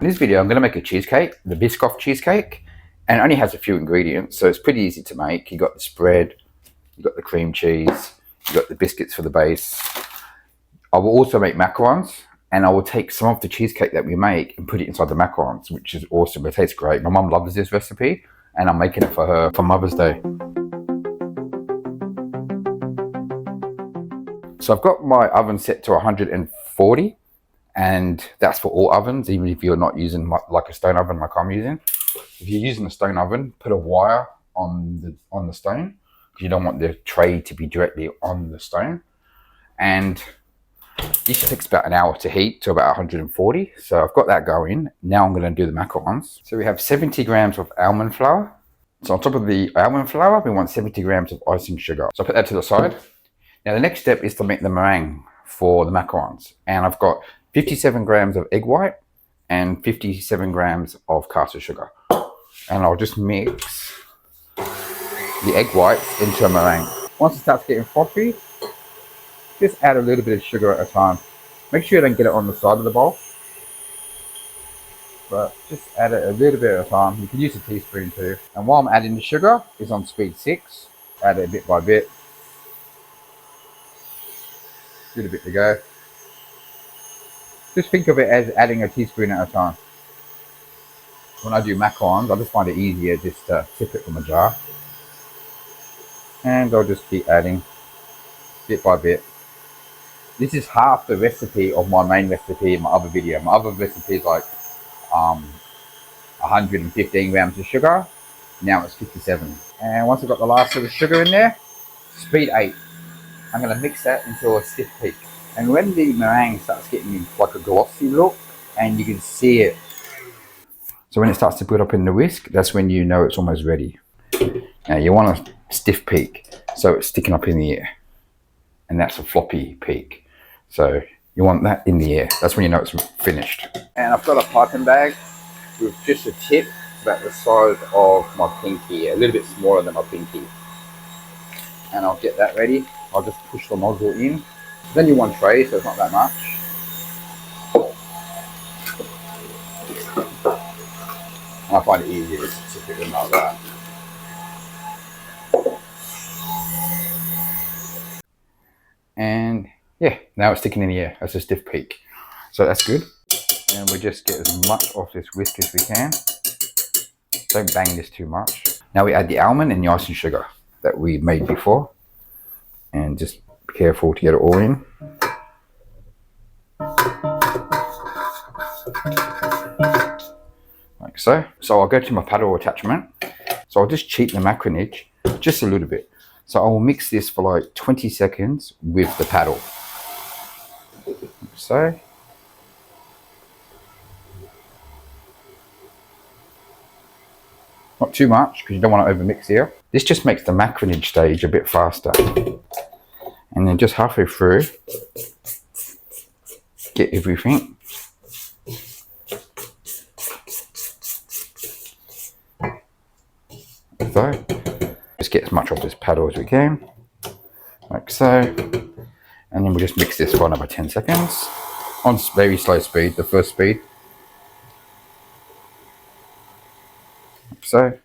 In this video, I'm going to make a cheesecake, the Biscoff cheesecake, and it only has a few ingredients, so it's pretty easy to make. You got the spread, you got the cream cheese, you got the biscuits for the base. I will also make macarons, and I will take some of the cheesecake that we make and put it inside the macarons, which is awesome. It tastes great. My mum loves this recipe, and I'm making it for her for Mother's Day. So I've got my oven set to 140. And that's for all ovens, even if you're not using like a stone oven like I'm using. If you're using a stone oven, put a wire on the stone, because you don't want the tray to be directly on the stone. And this takes about an hour to heat to about 140. So I've got that going. Now I'm going to do the macarons. So we have 70 grams of almond flour. So on top of the almond flour, we want 70 grams of icing sugar. So I'll put that to the side. Now the next step is to make the meringue for the macarons. And I've got 57 grams of egg white and 57 grams of caster sugar. And I'll just mix the egg whites into a meringue. Once it starts getting frothy, just add a little bit of sugar at a time. Make sure you don't get it on the side of the bowl, but just add it a little bit at a time. You can use a teaspoon too. And while I'm adding the sugar, it's on speed 6. Add it bit by bit. A little bit to go. Just think of it as adding a teaspoon at a time. When I do macarons, I just find it easier just to tip it from a jar. And I'll just keep adding bit by bit. This is half the recipe of my main recipe in my other video. My other recipe is like 115 grams of sugar. Now it's 57. And once I've got the last of the sugar in there, speed 8. I'm going to mix that until a stiff peak. And when the meringue starts getting like a glossy look, and you can see it, so when it starts to build up in the whisk, that's when you know it's almost ready. Now you want a stiff peak, so it's sticking up in the air, and that's a floppy peak. So you want that in the air. That's when you know it's finished. And I've got a piping bag with just a tip about the size of my pinky, a little bit smaller than my pinky. And I'll get that ready. I'll just push the nozzle in. Then you want tray, so it's not that much. I find it easier to tip it in like that. And yeah, now it's sticking in the air. That's a stiff peak. So that's good. And we just get as much of this whisk as we can. Don't bang this too much. Now we add the almond and the icing sugar that we made before. And just be careful to get it all in. Like so. So I'll go to my paddle attachment. So I'll just cheat the macaronage just a little bit. So I will mix this for like 20 seconds with the paddle. Like so. Not too much, because you don't want to overmix here. This just makes the macaronage stage a bit faster. And then just halfway through, get everything. So, just get as much of this paddle as we can. Like so. And then we'll just mix this for another 10 seconds. On very slow speed, the first speed. Like so.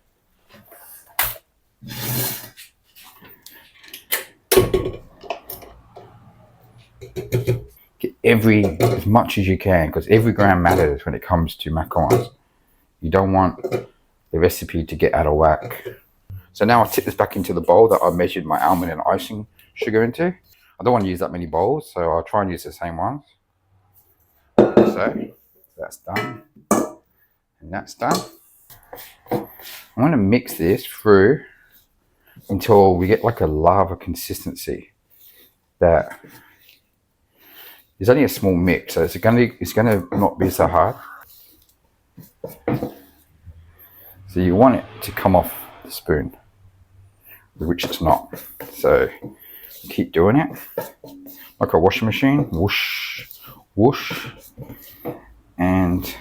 Get as much as you can, because every gram matters when it comes to macarons. You don't want the recipe to get out of whack. So now I'll tip this back into the bowl that I measured my almond and icing sugar into. I don't want to use that many bowls, so I'll try and use the same ones. So that's done, and that's done. I'm going to mix this through until we get like a lava consistency. That it's only a small mix, so it's gonna not be so hard. So you want it to come off the spoon, which it's not. So keep doing it like a washing machine, whoosh, whoosh, and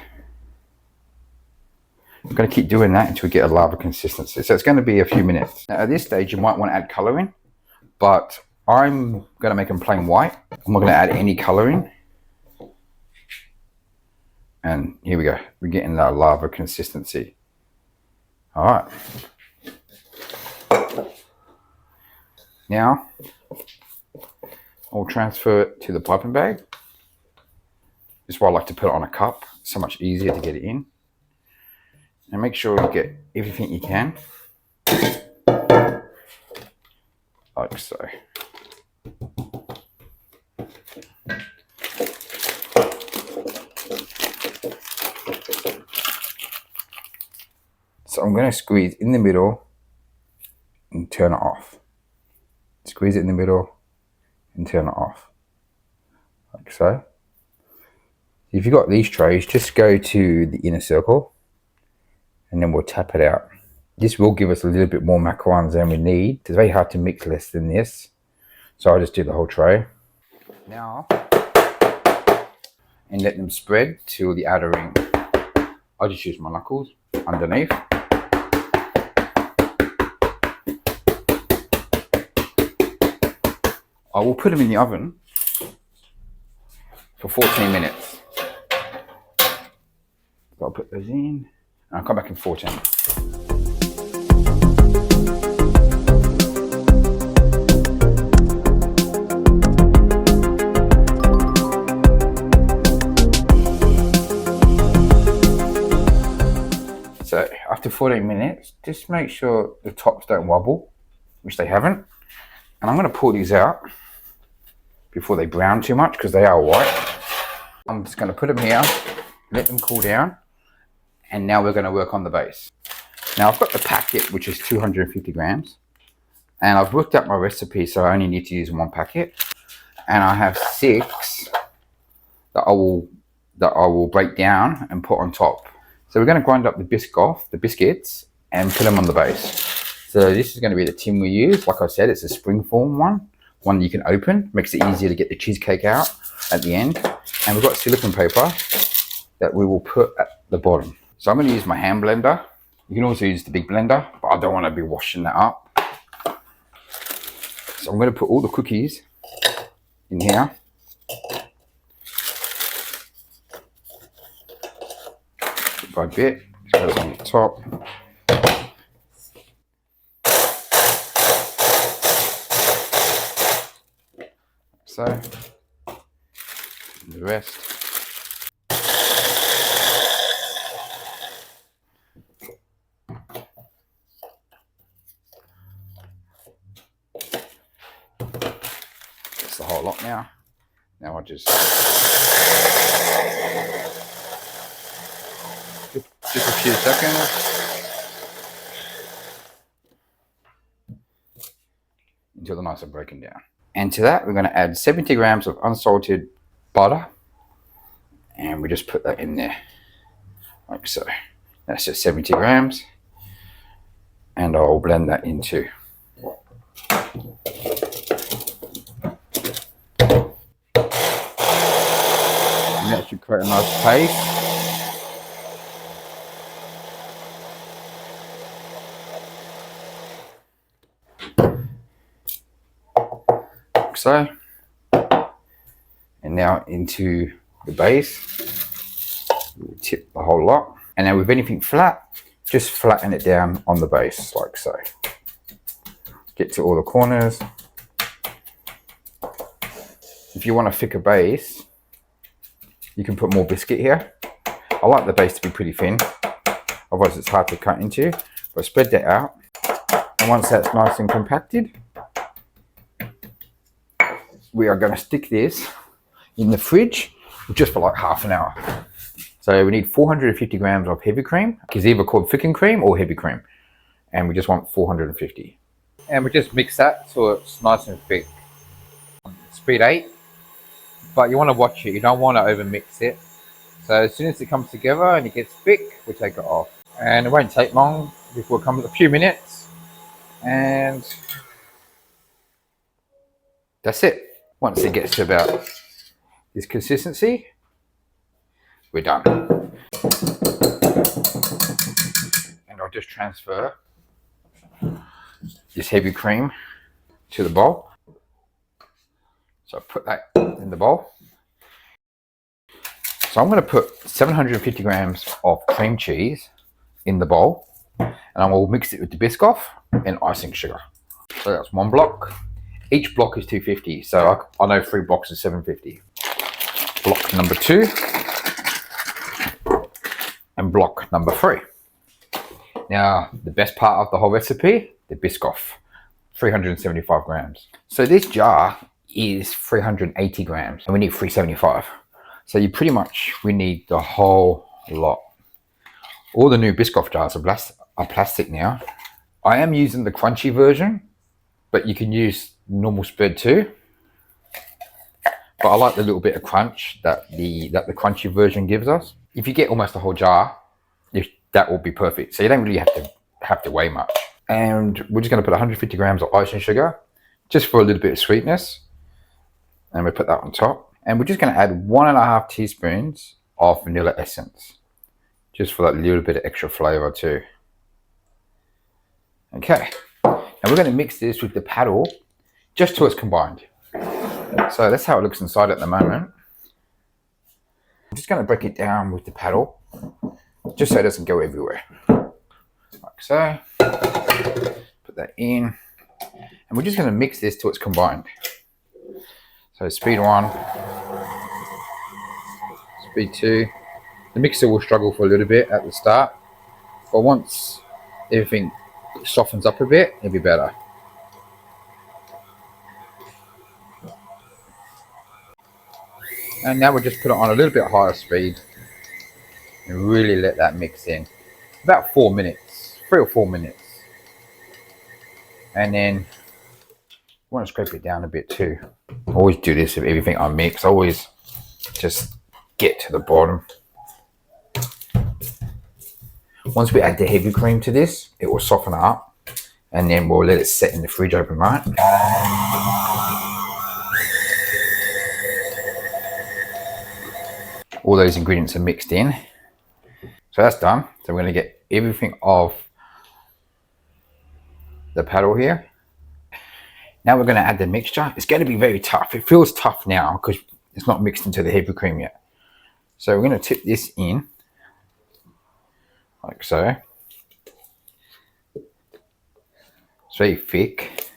I'm going to keep doing that until we get a lava consistency. So it's going to be a few minutes. Now at this stage, you might want to add colouring, but I'm going to make them plain white. I'm not going to add any colouring. And here we go. We're getting that lava consistency. All right. Now, I'll transfer it to the piping bag. This is why I like to put it on a cup. It's so much easier to get it in. And make sure you get everything you can. Like so. So I'm going to squeeze in the middle and turn it off. Squeeze it in the middle and turn it off. Like so. If you've got these trays, just go to the inner circle and then we'll tap it out. This will give us a little bit more macarons than we need. It's very hard to mix less than this. So I'll just do the whole tray. Now, and let them spread to the outer ring. I'll just use my knuckles underneath. I will put them in the oven for 14 minutes. So I'll put those in and I'll come back in 14. So after 14 minutes, just make sure the tops don't wobble, which they haven't. And I'm going to pull these out before they brown too much because they are white. I'm just going to put them here, let them cool down, and now we're going to work on the base. Now I've got the packet, which is 250 grams, and I've worked out my recipe, so I only need to use 1 packet, and I have 6 that I will break down and put on top. So we're going to grind up the Biscoff, the biscuits, and put them on the base. So this is going to be the tin we use. Like I said, it's a springform one you can open. Makes it easier to get the cheesecake out at the end. And we've got silicone paper that we will put at the bottom. So I'm going to use my hand blender. You can also use the big blender, but I don't want to be washing that up. So I'm going to put all the cookies in here. Bit by bit, just goes on the top. So, and the rest. That's the whole lot now. Now I just a few seconds until the nice are broken down. And to that, we're going to add 70 grams of unsalted butter. And we just put that in there, like so. That's just 70 grams. And I'll blend that into. And that should create a nice paste. So, and now into the base, we'll tip the whole lot, and then with anything flat, just flatten it down on the base like so. Get to all the corners. If you want a thicker base, you can put more biscuit here. I like the base to be pretty thin, otherwise it's hard to cut into, but spread that out, and once that's nice and compacted, we are going to stick this in the fridge just for like half an hour. So we need 450 grams of heavy cream. It's either called thickened cream or heavy cream. And we just want 450. And we just mix that so it's nice and thick. Speed 8. But you want to watch it. You don't want to over mix it. So as soon as it comes together and it gets thick, we take it off. And it won't take long before it comes, a few minutes. And that's it. Once it gets to about this consistency, we're done. And I'll just transfer this heavy cream to the bowl. So I put that in the bowl. So I'm going to put 750 grams of cream cheese in the bowl, and I will mix it with the Biscoff and icing sugar. So that's one block. Each block is 250, so I know 3 blocks is 750. Block number 2 and block number 3. Now, the best part of the whole recipe, the Biscoff, 375 grams. So this jar is 380 grams and we need 375. So we need the whole lot. All the new Biscoff jars are plastic now. I am using the crunchy version, but you can use normal spread too. But I like the little bit of crunch that the crunchy version gives us. If you get almost the whole jar, that will be perfect. So you don't really have to weigh much. And we're just going to put 150 grams of icing sugar, just for a little bit of sweetness. And we put that on top. And we're just going to add 1.5 teaspoons of vanilla essence, just for that little bit of extra flavor too. Okay. Now we're going to mix this with the paddle just till it's combined. So that's how it looks inside at the moment. I'm just going to break it down with the paddle, just so it doesn't go everywhere. Like so. Put that in. And we're just going to mix this till it's combined. So speed 1, speed 2. The mixer will struggle for a little bit at the start, but once everything softens up a bit, it'll be better. And now we'll just put it on a little bit higher speed and really let that mix in. About 4 minutes, 3 or 4 minutes. And then I want to scrape it down a bit too. I always do this with everything I mix. I always just get to the bottom. Once we add the heavy cream to this, it will soften it up, and then we'll let it set in the fridge overnight. All those ingredients are mixed in. So that's done. So we're going to get everything off the paddle here. Now we're going to add the mixture. It's going to be very tough. It feels tough now because it's not mixed into the heavy cream yet. So we're going to tip this in like so. It's very thick.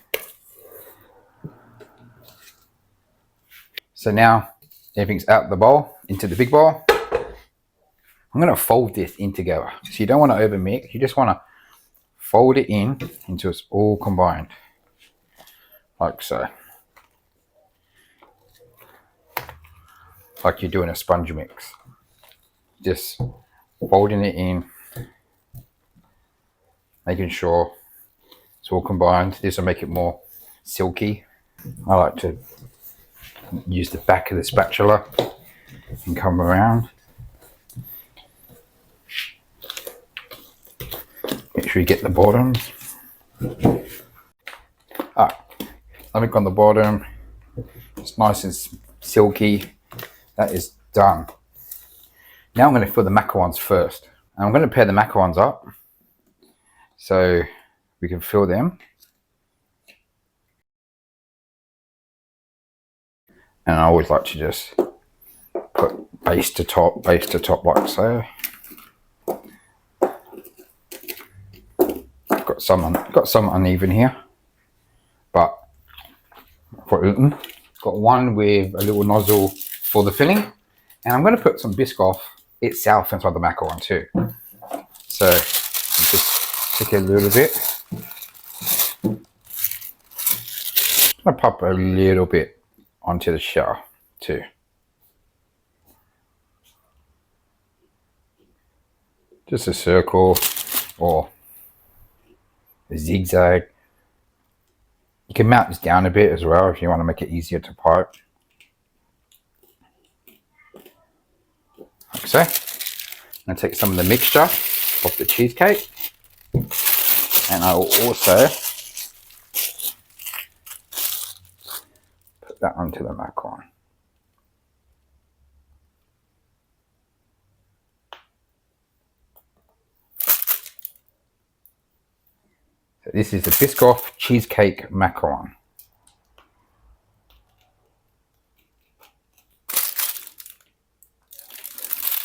So now everything's out of the bowl into the big bowl. I'm going to fold this in together. So you don't want to over mix. You just want to fold it in until it's all combined. Like so. Like you're doing a sponge mix. Just folding it in. Making sure it's all combined. This will make it more silky. I like to use the back of the spatula and come around. Make sure you get the bottom. Something on the bottom. It's nice and silky. That is done. Now I'm going to fill the macarons first. And I'm going to pair the macarons up so we can fill them. And I always like to just put base to top like so. Got some uneven here, but got one with a little nozzle for the filling, and I'm going to put some Biscoff itself inside the macaron too. So just take a little bit. I'm going to pop a little bit onto the shell too. Just a circle or a zigzag. You can mount this down a bit as well if you want to make it easier to pipe. Like so. I'm going to take some of the mixture off the cheesecake, and I will also put that onto the macaron. So this is the Biscoff Cheesecake Macaron.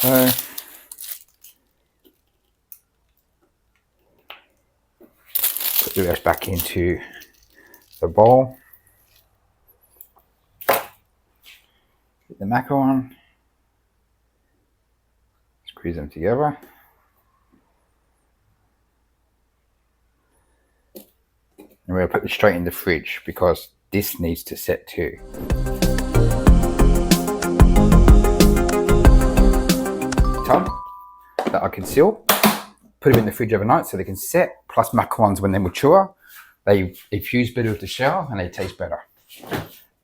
so. Put the rest back into the bowl. Get the macaron. Squeeze them together. And we're going to put this straight in the fridge because this needs to set too. Tub that I can seal. Put them in the fridge overnight so they can set. Plus macarons, when they mature, they fuse better with the shell and they taste better.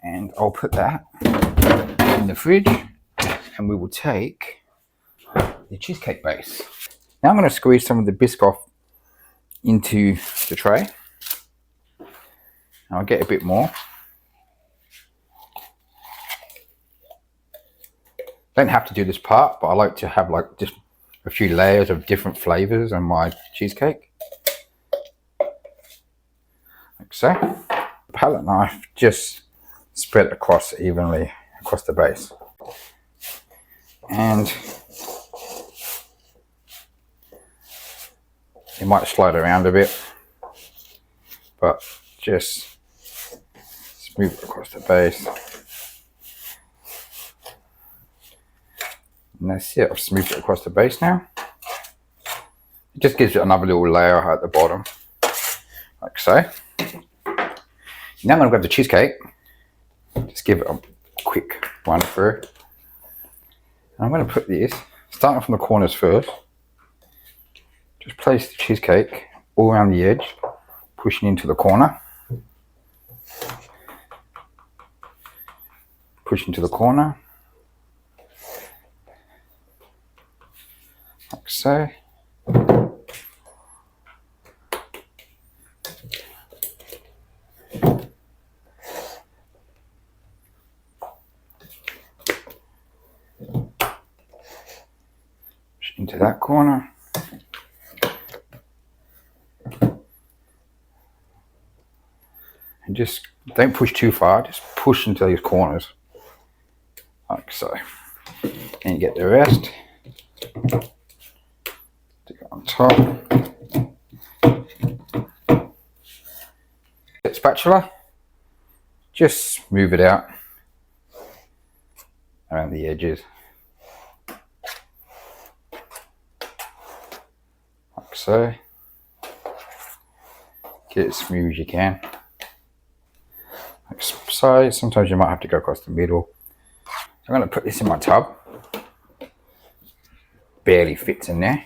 And I'll put that in the fridge and we will take the cheesecake base. Now I'm going to squeeze some of the Biscoff into the tray. I'll get a bit more. Don't have to do this part, but I like to have like just a few layers of different flavors on my cheesecake. Like so. Palette knife, just spread it across evenly across the base. And you might slide around a bit, but just smooth it across the base. And that's it, I've smoothed it across the base now. It just gives it another little layer at the bottom, like so. Now I'm going to grab the cheesecake, just give it a quick run through. And I'm going to put this, starting from the corners first, just place the cheesecake all around the edge, pushing into the corner. Push into the corner. Like so. Push into that corner. And just don't push too far, just push into these corners. Like so. And you get the rest. Stick it on top. Get spatula. Just smooth it out around the edges. Like so. Get it as smooth as you can. Like so. Sometimes you might have to go across the middle. I'm going to put this in my tub. Barely fits in there.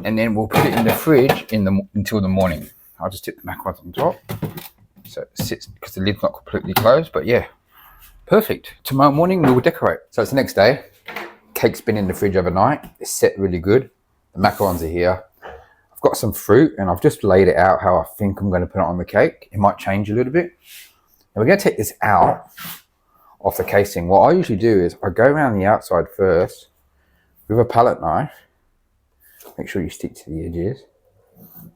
And then we'll put it in the fridge until the morning. I'll just tip the macarons on top. So it sits, because the lid's not completely closed, but yeah, perfect. Tomorrow morning we will decorate. So it's the next day. Cake's been in the fridge overnight. It's set really good. The macarons are here. I've got some fruit and I've just laid it out how I think I'm going to put it on the cake. It might change a little bit. Now we're going to take this out off the casing. What I usually do is I go around the outside first with a palette knife. Make sure you stick to the edges.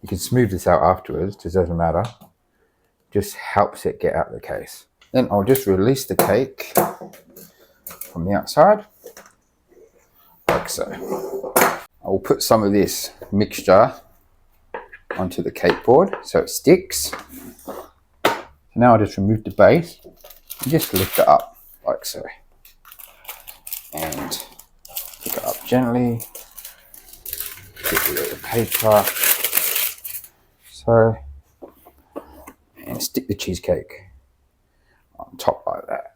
You can smooth this out afterwards, it doesn't matter. Just helps it get out of the case. Then I'll just release the cake from the outside, like so. I will put some of this mixture onto the cake board so it sticks. So now I'll just remove the base and just lift it up like so. And pick it up gently. Get rid of the paper. So, and stick the cheesecake on top like that.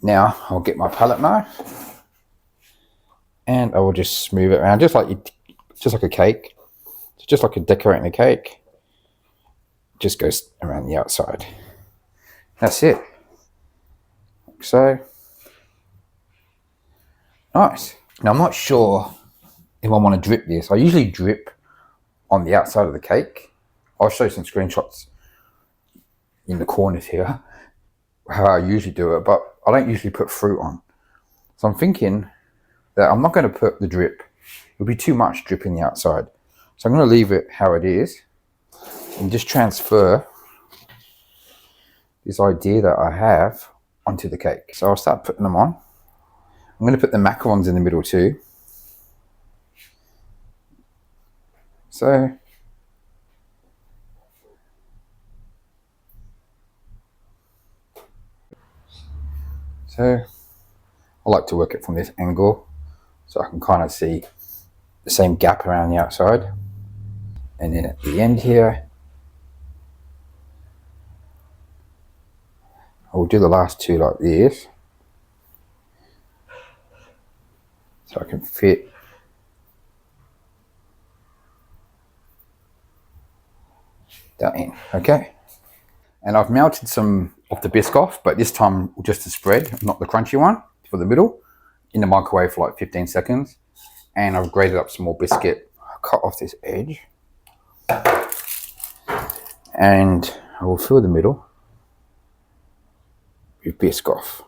Now I'll get my palette knife and I will just smooth it around just like a cake. It's just like decorating a cake. Just goes around the outside. That's it. Like so. Nice. Now I'm not sure if I want to drip this. I usually drip on the outside of the cake. I'll show you some screenshots in the corners here how I usually do it, but I don't usually put fruit on. So I'm thinking that I'm not going to put the drip. It'll be too much drip in the outside. So I'm going to leave it how it is and just transfer this idea that I have onto the cake. So I'll start putting them on. I'm going to put the macarons in the middle too. So I like to work it from this angle so I can kind of see the same gap around the outside. And then at the end here, I'll do the last two like this, so I can fit that in, okay? And I've melted some of the Biscoff, but this time just the spread, not the crunchy one, for the middle, in the microwave for like 15 seconds. And I've grated up some more biscuit. I'll cut off this edge. And I will fill the middle with Biscoff.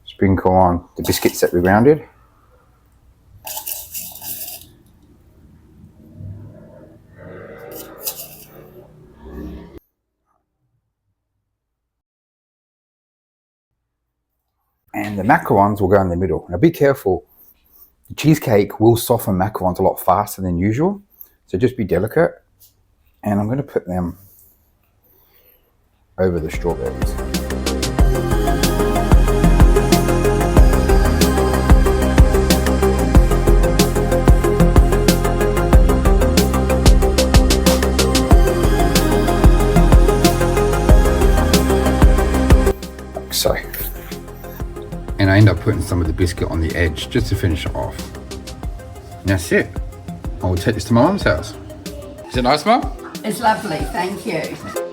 Sprinkle on the biscuits that we rounded. And the macarons will go in the middle. Now be careful, the cheesecake will soften macarons a lot faster than usual, so just be delicate. And I'm going to put them over the strawberries. Like so. And I end up putting some of the biscuit on the edge just to finish it off. And that's it. I will take this to my mum's house. Is it nice, Mum? It's lovely, thank you.